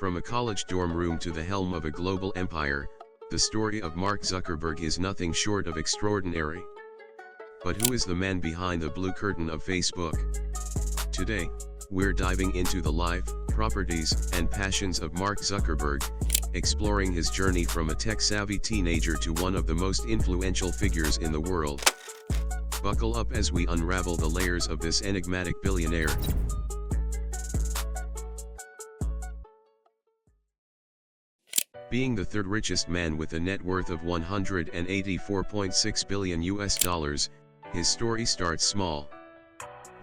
From a college dorm room to the helm of a global empire, the story of Mark Zuckerberg is nothing short of extraordinary. But who is the man behind the blue curtain of Facebook? Today, we're diving into the life, properties, and passions of Mark Zuckerberg, exploring his journey from a tech-savvy teenager to one of the most influential figures in the world. Buckle up as we unravel the layers of this enigmatic billionaire. Being the third richest man with a net worth of $184.6 billion, his story starts small.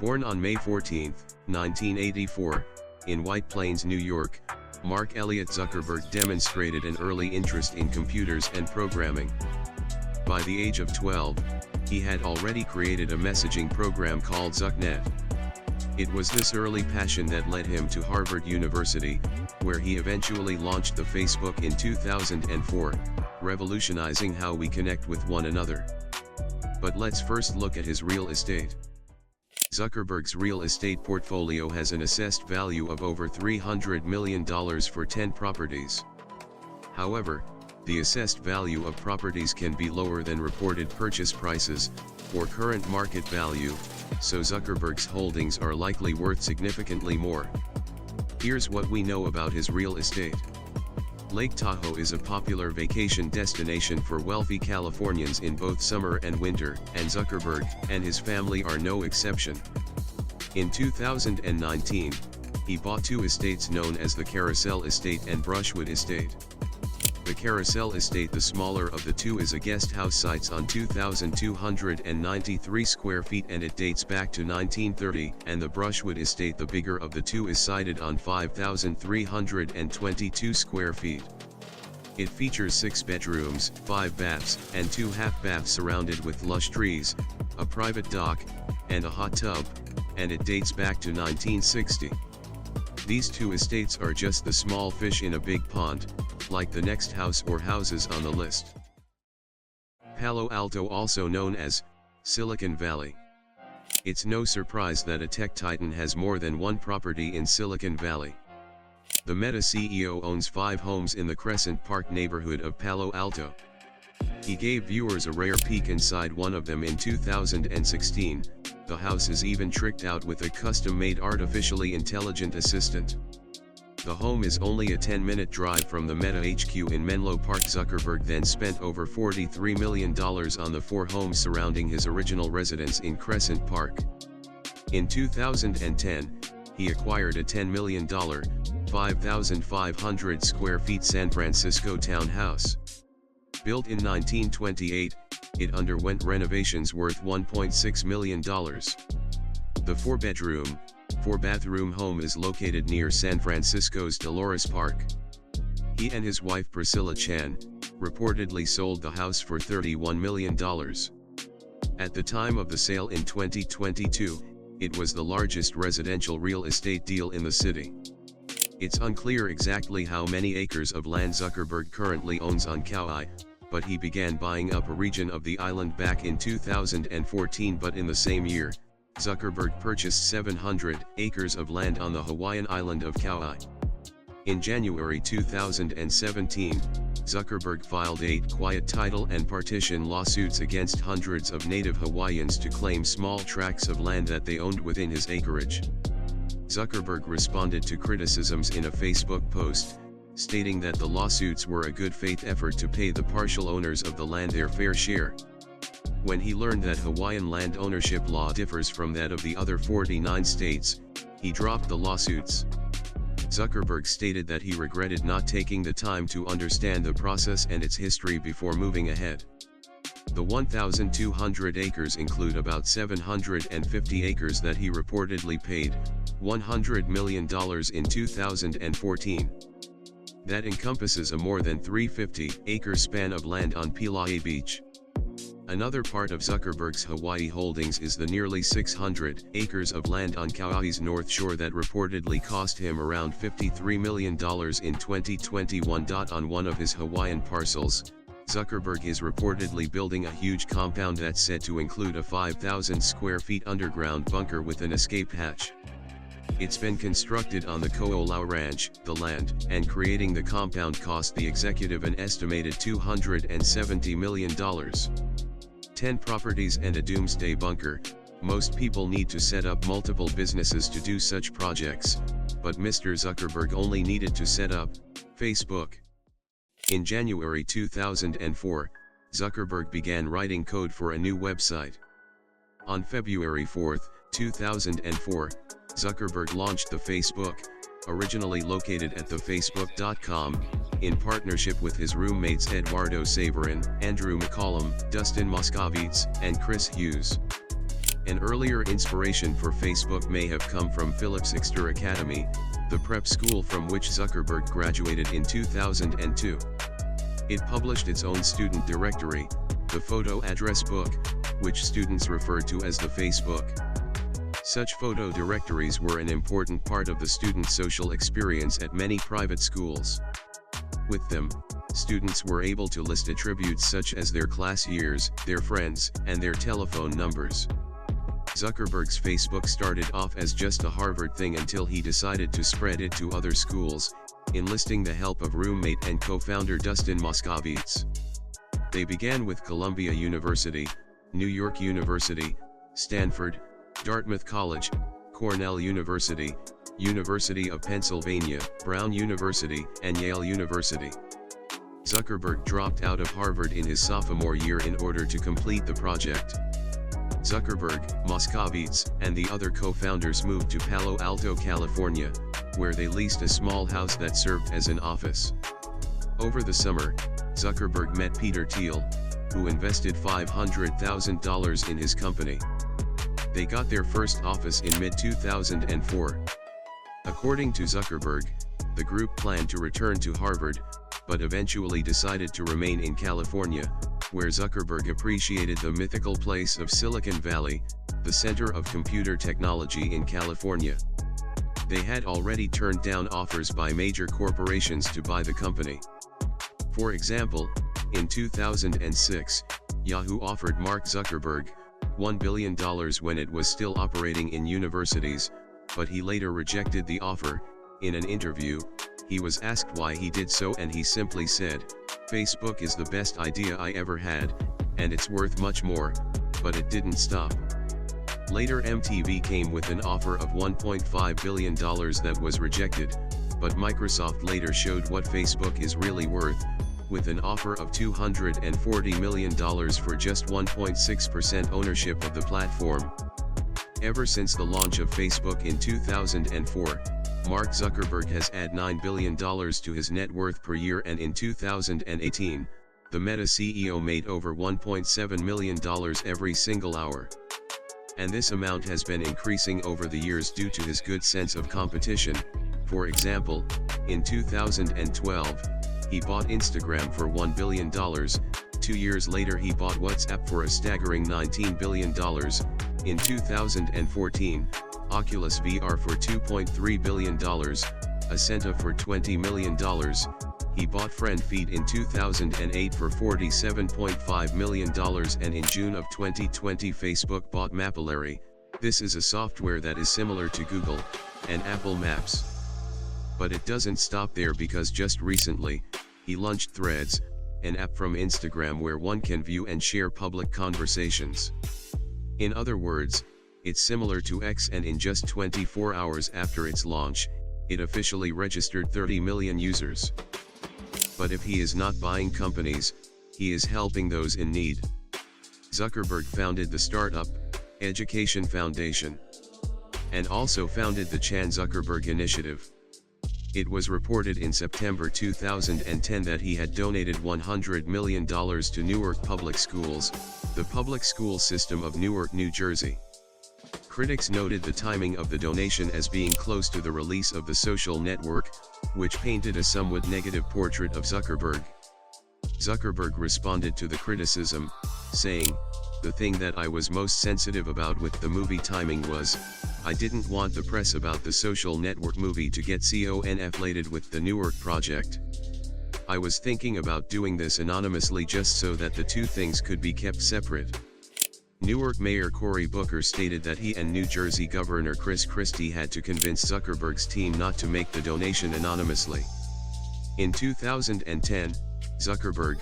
Born on May 14, 1984, in White Plains, New York, Mark Elliott Zuckerberg demonstrated an early interest in computers and programming. By the age of 12, he had already created a messaging program called ZuckNet. It was this early passion that led him to Harvard University, where he eventually launched the Facebook in 2004, revolutionizing how we connect with one another. But let's first look at his real estate. Zuckerberg's real estate portfolio has an assessed value of over $300 million for 10 properties. However, the assessed value of properties can be lower than reported purchase prices, or current market value, so Zuckerberg's holdings are likely worth significantly more. Here's what we know about his real estate. Lake Tahoe is a popular vacation destination for wealthy Californians in both summer and winter, and Zuckerberg and his family are no exception. In 2019, he bought two estates known as the Carousel Estate and Brushwood Estate. The Carousel Estate, the smaller of the two, is a guest house site on 2,293 square feet and it dates back to 1930, and the Brushwood Estate, the bigger of the two, is sited on 5,322 square feet. It features 6 bedrooms, 5 baths, and 2 half baths surrounded with lush trees, a private dock, and a hot tub, and it dates back to 1960. These two estates are just the small fish in a big pond, like the next house or houses on the list. Palo Alto, also known as Silicon Valley. It's no surprise that a tech titan has more than one property in Silicon Valley. The Meta CEO owns 5 homes in the Crescent Park neighborhood of Palo Alto. He gave viewers a rare peek inside one of them in 2016. The house is even tricked out with a custom-made artificially intelligent assistant. The home is only a 10-minute drive from the Meta HQ in Menlo Park. Zuckerberg then spent over $43 million on the 4 homes surrounding his original residence in Crescent Park. In 2010, he acquired a $10 million, 5,500 square feet San Francisco townhouse. Built in 1928, it underwent renovations worth $1.6 million. The 4-bedroom, 4-bathroom home is located near San Francisco's Dolores Park. He and his wife Priscilla Chan reportedly sold the house for $31 million. At the time of the sale in 2022, it was the largest residential real estate deal in the city. It's unclear exactly how many acres of land Zuckerberg currently owns on Kauai, but he began buying up a region of the island back in 2014. But in the same year, Zuckerberg purchased 700 acres of land on the Hawaiian island of Kauai. In January 2017, Zuckerberg filed 8 quiet title and partition lawsuits against hundreds of native Hawaiians to claim small tracts of land that they owned within his acreage. Zuckerberg responded to criticisms in a Facebook post, stating that the lawsuits were a good faith effort to pay the partial owners of the land their fair share. When he learned that Hawaiian land ownership law differs from that of the other 49 states, he dropped the lawsuits. Zuckerberg stated that he regretted not taking the time to understand the process and its history before moving ahead. The 1,200 acres include about 750 acres that he reportedly paid $100 million in 2014. That encompasses a more than 350-acre span of land on Pilai Beach. Another part of Zuckerberg's Hawaii holdings is the nearly 600 acres of land on Kauai's North Shore that reportedly cost him around $53 million in 2021. On one of his Hawaiian parcels, Zuckerberg is reportedly building a huge compound that's said to include a 5,000 square feet underground bunker with an escape hatch. It's been constructed on the Ko'olau Ranch, the land, and creating the compound cost the executive an estimated $270 million. 10 properties and a doomsday bunker. Most people need to set up multiple businesses to do such projects, but Mr. Zuckerberg only needed to set up Facebook. In January 2004, Zuckerberg began writing code for a new website. On February 4, 2004, Zuckerberg launched the Facebook, originally located at thefacebook.com, in partnership with his roommates Eduardo Saverin, Andrew McCollum, Dustin Moskovitz, and Chris Hughes. An earlier inspiration for Facebook may have come from Phillips Exeter Academy, the prep school from which Zuckerberg graduated in 2002. It published its own student directory, the Photo Address Book, which students referred to as the Facebook. Such photo directories were an important part of the student social experience at many private schools. With them, students were able to list attributes such as their class years, their friends, and their telephone numbers. Zuckerberg's Facebook started off as just a Harvard thing until he decided to spread it to other schools, enlisting the help of roommate and co-founder Dustin Moskovitz. They began with Columbia University, New York University, Stanford, Dartmouth College, Cornell University, University of Pennsylvania, Brown University, and Yale University. Zuckerberg dropped out of Harvard in his sophomore year in order to complete the project. Zuckerberg, Moskovitz, and the other co-founders moved to Palo Alto, California, where they leased a small house that served as an office. Over the summer, Zuckerberg met Peter Thiel, who invested $500,000 in his company. They got their first office in mid-2004. According to Zuckerberg, the group planned to return to Harvard, but eventually decided to remain in California, where Zuckerberg appreciated the mythical place of Silicon Valley, the center of computer technology in California. They had already turned down offers by major corporations to buy the company. For example, in 2006, Yahoo offered Mark Zuckerberg $1 billion when it was still operating in universities, but he later rejected the offer. In an interview, he was asked why he did so, and he simply said, "Facebook is the best idea I ever had, and it's worth much more," but it didn't stop. Later MTV came with an offer of $1.5 billion that was rejected, but Microsoft later showed what Facebook is really worth, with an offer of $240 million for just 1.6% ownership of the platform. Ever since the launch of Facebook in 2004, Mark Zuckerberg has added $9 billion to his net worth per year, and in 2018, the Meta CEO made over $1.7 million every single hour. And this amount has been increasing over the years due to his good sense of competition. For example, in 2012, he bought Instagram for $1 billion, 2 years later he bought WhatsApp for a staggering $19 billion, in 2014, Oculus VR for $2.3 billion, Ascenta for $20 million, he bought FriendFeed in 2008 for $47.5 million, and in June of 2020 Facebook bought Mapillary. This is a software that is similar to Google and Apple Maps. But it doesn't stop there, because just recently, he launched Threads, an app from Instagram where one can view and share public conversations. In other words, it's similar to X, and in just 24 hours after its launch, it officially registered 30 million users. But if he is not buying companies, he is helping those in need. Zuckerberg founded the startup Education Foundation, and also founded the Chan Zuckerberg Initiative. It was reported in September 2010 that he had donated $100 million to Newark Public Schools, the public school system of Newark, New Jersey. Critics noted the timing of the donation as being close to the release of the social network, which painted a somewhat negative portrait of Zuckerberg. Zuckerberg responded to the criticism, saying, "The thing that I was most sensitive about with the movie timing was, I didn't want the press about the social network movie to get conflated with the Newark project. I was thinking about doing this anonymously just so that the two things could be kept separate." Newark Mayor Cory Booker stated that he and New Jersey Governor Chris Christie had to convince Zuckerberg's team not to make the donation anonymously. In 2010, Zuckerberg,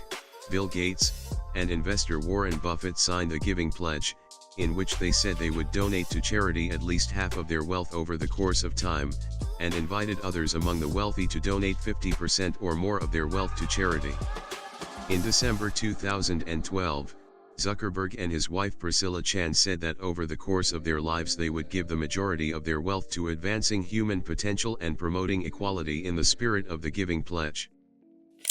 Bill Gates, and investor Warren Buffett signed a giving pledge, in which they said they would donate to charity at least half of their wealth over the course of time, and invited others among the wealthy to donate 50% or more of their wealth to charity. In December 2012, Zuckerberg and his wife Priscilla Chan said that over the course of their lives they would give the majority of their wealth to advancing human potential and promoting equality in the spirit of the Giving Pledge.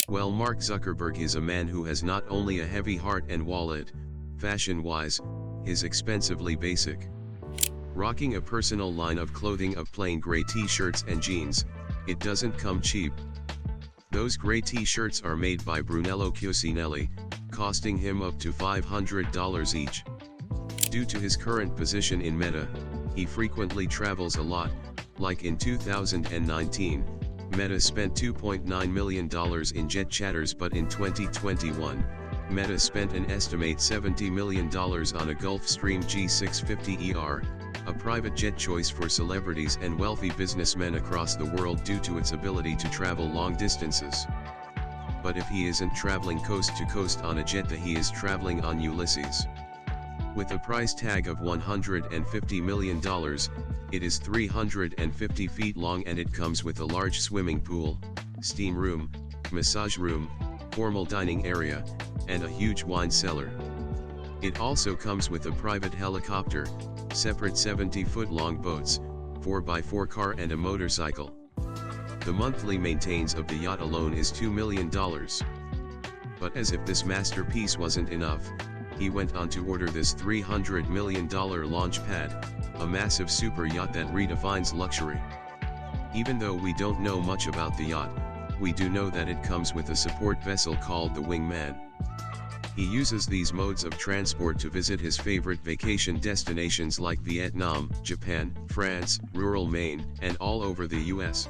Well, Mark Zuckerberg is a man who has not only a heavy heart and wallet, fashion-wise, is expensively basic. Rocking a personal line of clothing of plain gray t-shirts and jeans, it doesn't come cheap. Those gray t-shirts are made by Brunello Cucinelli, costing him up to $500 each. Due to his current position in Meta, he frequently travels a lot, like in 2019, Meta spent $2.9 million in jet charters, but in 2021, Meta spent an estimate $70 million on a Gulfstream G650ER, a private jet choice for celebrities and wealthy businessmen across the world due to its ability to travel long distances. But if he isn't traveling coast to coast on a jet, then he is traveling on Ulysses. With a price tag of $150 million, it is 350 feet long and it comes with a large swimming pool, steam room, massage room, formal dining area, and a huge wine cellar. It also comes with a private helicopter, separate 70-foot long boats, 4x4 car and a motorcycle. The monthly maintenance of the yacht alone is $2 million. But as if this masterpiece wasn't enough, he went on to order this $300 million launch pad, a massive super yacht that redefines luxury. Even though we don't know much about the yacht, we do know that it comes with a support vessel called the Wingman. He uses these modes of transport to visit his favorite vacation destinations like Vietnam, Japan, France, rural Maine, and all over the US.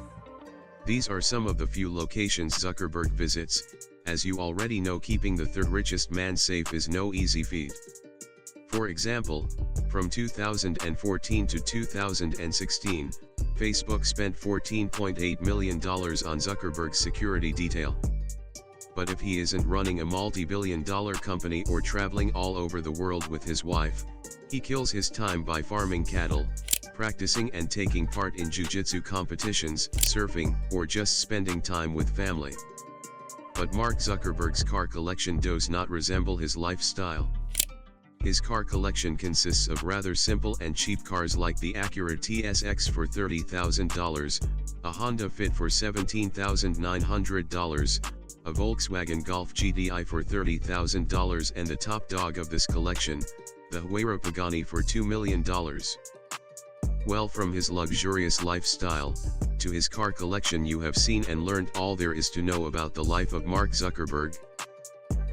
These are some of the few locations Zuckerberg visits. As you already know, keeping the third richest man safe is no easy feat. For example, from 2014 to 2016, Facebook spent $14.8 million on Zuckerberg's security detail. But if he isn't running a multi-billion-dollar company or traveling all over the world with his wife, he kills his time by farming cattle, practicing and taking part in jiu-jitsu competitions, surfing, or just spending time with family. But Mark Zuckerberg's car collection does not resemble his lifestyle. His car collection consists of rather simple and cheap cars like the Acura TSX for $30,000, a Honda Fit for $17,900, a Volkswagen Golf GTI for $30,000, and the top dog of this collection, the Huayra Pagani for $2 million. Well, from his luxurious lifestyle to his car collection, you have seen and learned all there is to know about the life of Mark Zuckerberg.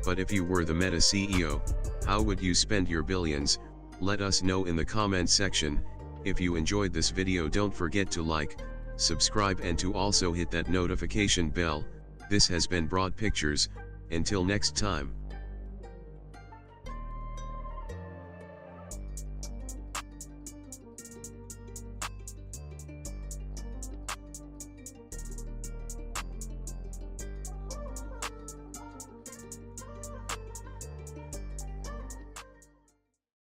But if you were the Meta CEO, how would you spend your billions? Let us know in the comment section. If you enjoyed this video, don't forget to like, subscribe, and to also hit that notification bell. This has been Broad Pictures. Until next time.